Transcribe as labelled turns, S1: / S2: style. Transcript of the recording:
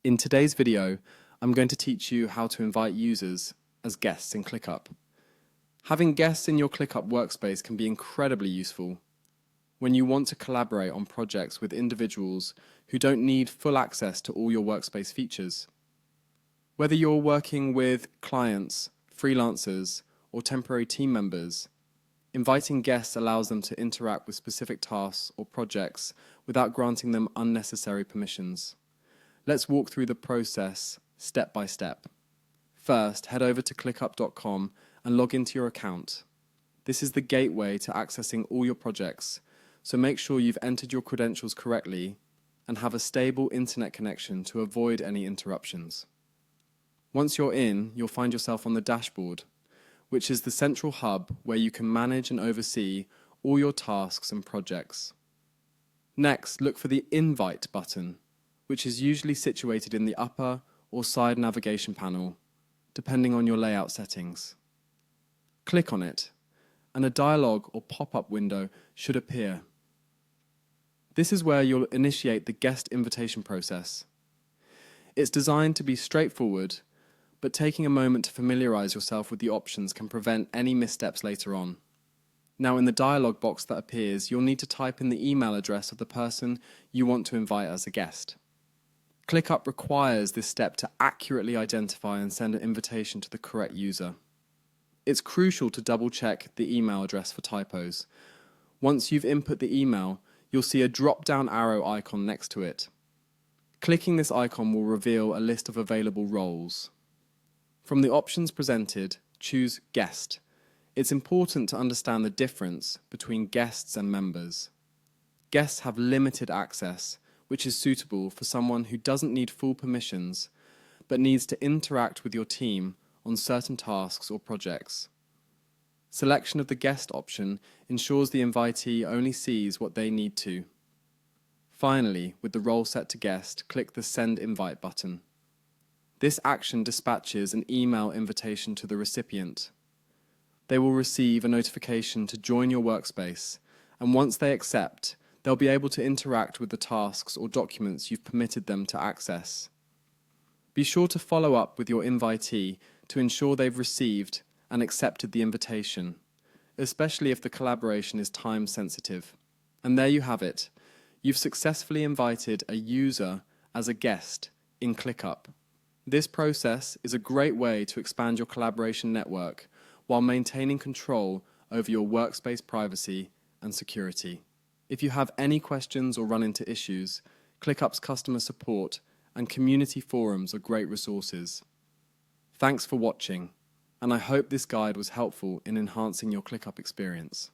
S1: In today's video, I'm going to teach you how to invite users as guests in ClickUp. Having guests in your ClickUp workspace can be incredibly useful when you want to collaborate on projects with individuals who don't need full access to all your workspace features. Whether you're working with clients, freelancers, or temporary team members, inviting guests allows them to interact with specific tasks or projects without granting them unnecessary permissions. Let's walk through the process step by step. First, head over to clickup.com and log into your account. This is the gateway to accessing all your projects, so make sure you've entered your credentials correctly and have a stable internet connection to avoid any interruptions. Once you're in, you'll find yourself on the dashboard, which is the central hub where you can manage and oversee all your tasks and projects. Next, look for the Invite button, which is usually situated in the upper or side navigation panel, depending on your layout settings. Click on it, and a dialog or pop-up window should appear. This is where you'll initiate the guest invitation process. It's designed to be straightforward, but taking a moment to familiarize yourself with the options can prevent any missteps later on. Now, in the dialog box that appears, you'll need to type in the email address of the person you want to invite as a guest. ClickUp requires this step to accurately identify and send an invitation to the correct user. It's crucial to double-check the email address for typos. Once you've input the email, you'll see a drop-down arrow icon next to it. Clicking this icon will reveal a list of available roles. From the options presented, choose Guest. It's important to understand the difference between guests and members. Guests have limited access, which is suitable for someone who doesn't need full permissions, but needs to interact with your team on certain tasks or projects. Selection of the guest option ensures the invitee only sees what they need to. Finally, with the role set to guest, click the Send Invite button. This action dispatches an email invitation to the recipient. They will receive a notification to join your workspace, and once they accept, they'll be able to interact with the tasks or documents you've permitted them to access. Be sure to follow up with your invitee to ensure they've received and accepted the invitation, especially if the collaboration is time sensitive. And there you have it. You've successfully invited a user as a guest in ClickUp. This process is a great way to expand your collaboration network while maintaining control over your workspace privacy and security. If you have any questions or run into issues, ClickUp's customer support and community forums are great resources. Thanks for watching, and I hope this guide was helpful in enhancing your ClickUp experience.